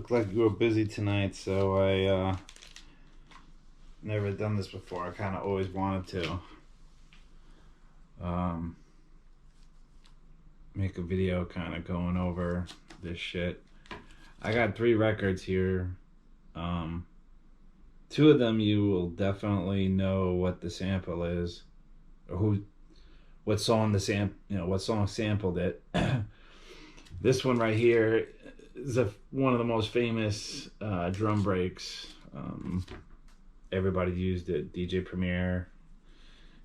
looked like you were busy tonight, so I never done this before. I kind of always wanted to make a video kind of going over this shit. I got 3 records here. 2 of them you will definitely know what the sample is, or what song what song sampled it. This one right here is one of the most famous drum breaks. Everybody used it. DJ Premier,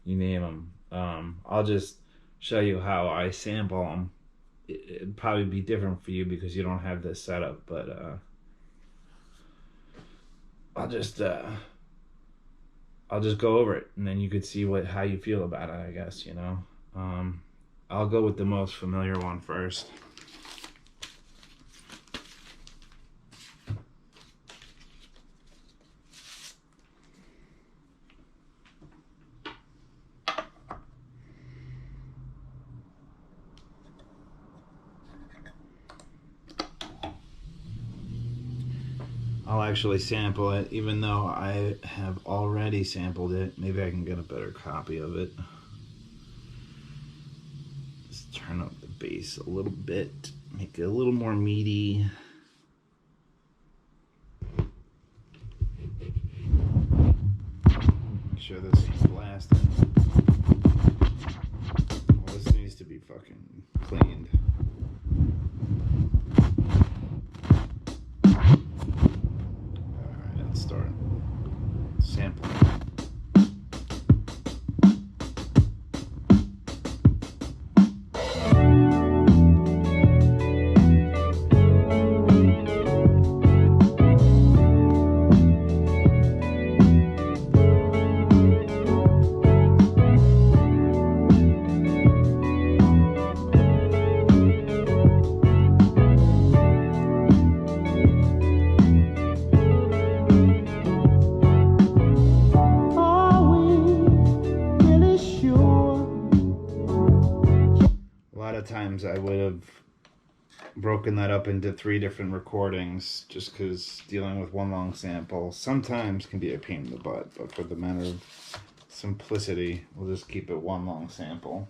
you name them. I'll just show you how I sample them. It'd probably be different for you because you don't have this setup, but I'll just go over it, and then you could see how you feel about it, I guess, you know. I'll go with the most familiar one first. I'll actually sample it, even though I have already sampled it. Maybe I can get a better copy of it. Just turn up the bass a little bit, make it a little more meaty. Make sure this is lasting. Well, this needs to be fucking cleaned. Start sampling. Times I would have broken that up into 3 different recordings, just because dealing with one long sample sometimes can be a pain in the butt, but for the matter of simplicity, we'll just keep it one long sample.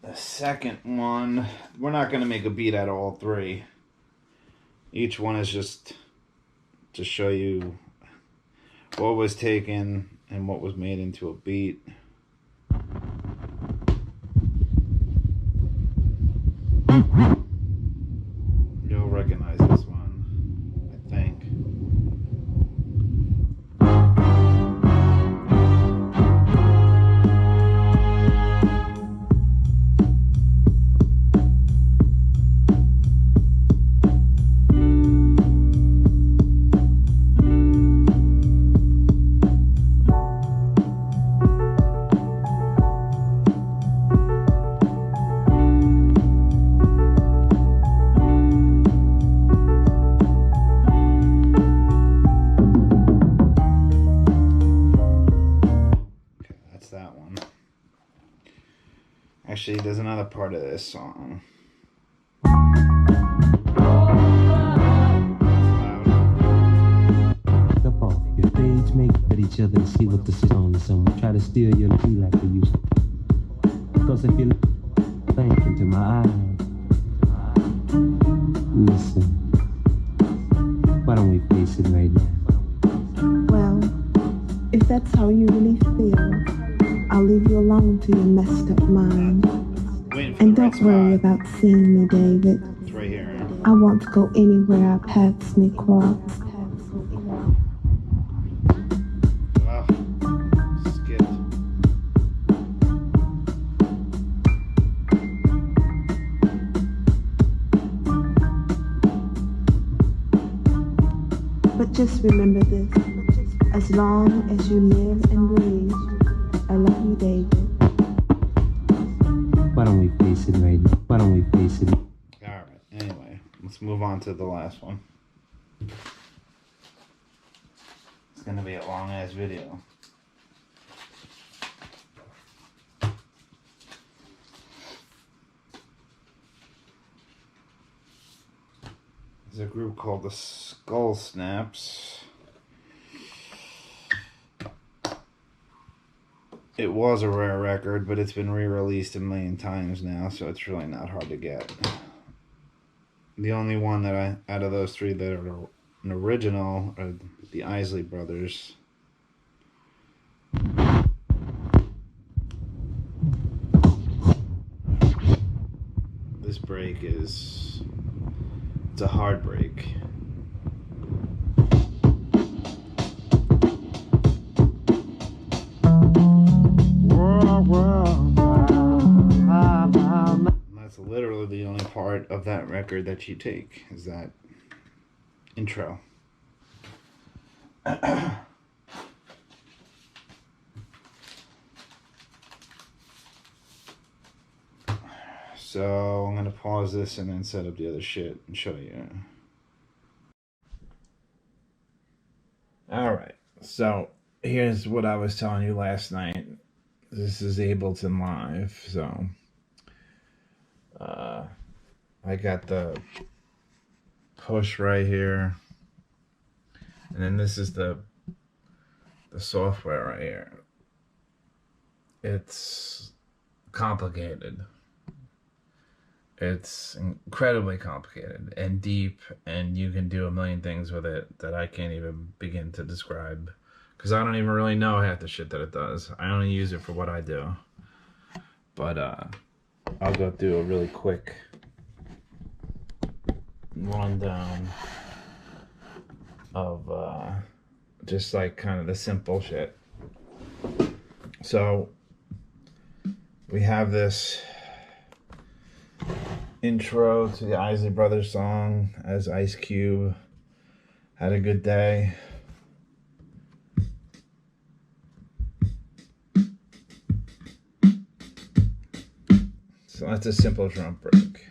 The second one, we're not going to make a beat out of all 3. Each one is just to show you what was taken and what was made into a beat. You'll recognize this one, I think. Actually, there's another part of this song. Step off your stage, make at each other and see what the song is on. Try to steal your key like we used to. Because if you think into my eyes, listen, why don't we face it right now? Well, if that's how you really feel, I'll leave you alone to your messed up mind. And don't worry about seeing me, David. It's right here. I won't go anywhere our paths may cross. Ah, skipped. But just remember this. As long as you live and breathe, I love you, David. Why don't we face it right now? Why don't we face it? Alright, anyway, let's move on to the last one. It's gonna be a long ass video. There's a group called the Skull Snaps. It was a rare record, but it's been re-released a million times now, so it's really not hard to get. The only one that out of those three that are an original are the Isley Brothers. This break it's a hard break. And that's literally the only part of that record that you take, is that intro. So I'm going to pause this and then set up the other shit and show you. Alright, so here's what I was telling you last night. This is Ableton Live, so I got the push right here, and then this is the software right here. It's complicated. It's incredibly complicated and deep, and you can do a million things with it that I can't even begin to describe, because I don't even really know half the shit that it does. I only use it for what I do. But I'll go through a really quick rundown of just like kind of the simple shit. So we have this intro to the Isley Brothers song as Ice Cube had a good day. So that's a simple drum break.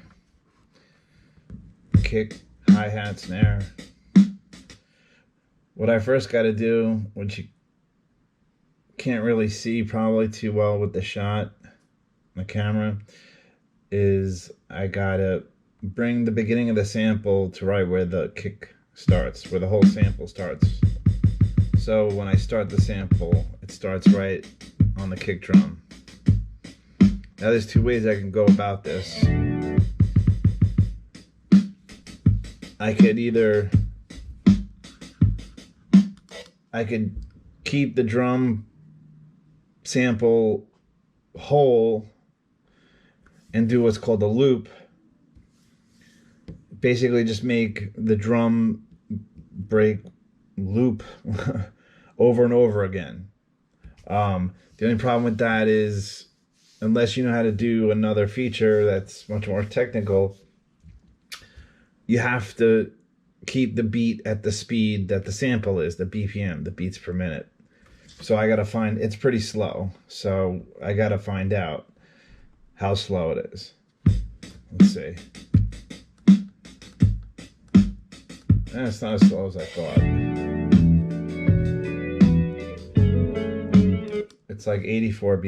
Kick, hi-hat, snare. What I first got to do, which you can't really see probably too well with the shot, the camera, is I gotta bring the beginning of the sample to right where the kick starts, where the whole sample starts. So when I start the sample, it starts right on the kick drum. Now there's two ways I can go about this. I could keep the drum sample whole and do what's called a loop. Basically just make the drum break loop over and over again. The only problem with that is, unless you know how to do another feature that's much more technical, you have to keep the beat at the speed that the sample is, the BPM, the beats per minute. So I gotta find, it's pretty slow, so I gotta find out how slow it is. Let's see. It's not as slow as I thought. It's like 84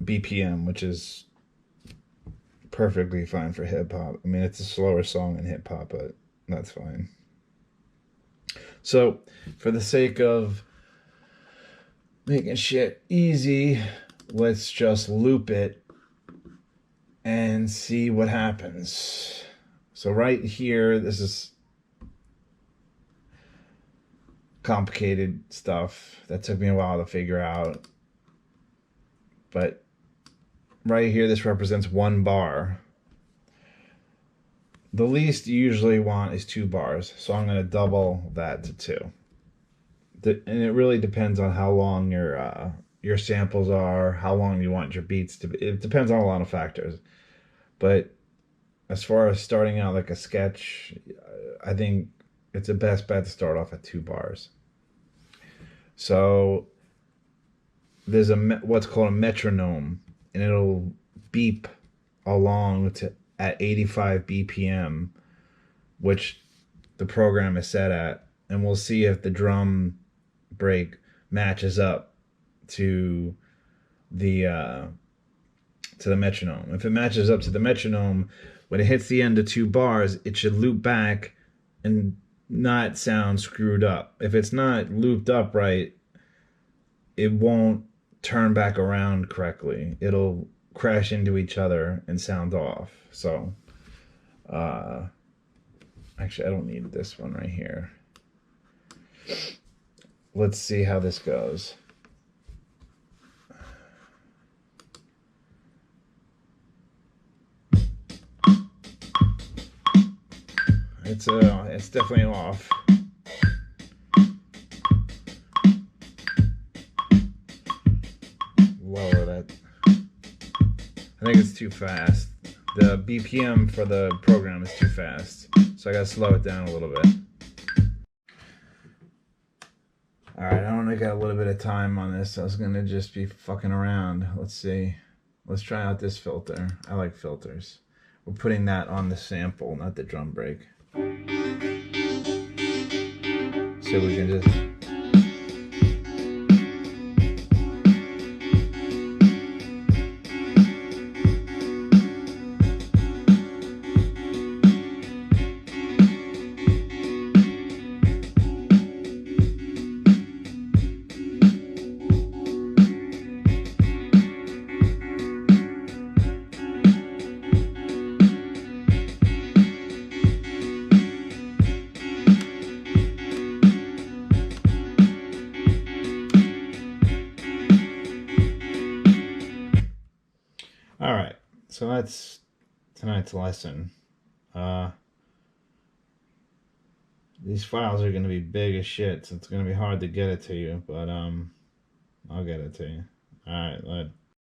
BPM, which is perfectly fine for hip-hop. I mean, it's a slower song in hip-hop, but that's fine. So, for the sake of making shit easy, let's just loop it and see what happens. So right here, this is complicated stuff that took me a while to figure out. But right here, this represents 1 bar. The least you usually want is 2 bars, so I'm going to double that to 2. And it really depends on how long your samples are, how long you want your beats to be. It depends on a lot of factors. But as far as starting out like a sketch, I think it's the best bet to start off at 2 bars. So there's what's called a metronome, and it'll beep along at 85 BPM, which the program is set at, and we'll see if the drum break matches up to the metronome. If it matches up to the metronome, when it hits the end of 2 bars, it should loop back and not sound screwed up. If it's not looped up right, it won't turn back around correctly. It'll crash into each other and sound off. So, uh, actually, I don't need this one right here. Let's see how this goes. It's definitely off. Lower that. I think it's too fast. The BPM for the program is too fast, so I gotta slow it down a little bit. Alright, I only got a little bit of time on this. I was gonna just be fucking around. Let's see. Let's try out this filter. I like filters. We're putting that on the sample, not the drum break. So we can just... Alright, so that's tonight's lesson. These files are going to be big as shit, so it's going to be hard to get it to you, but I'll get it to you. Alright,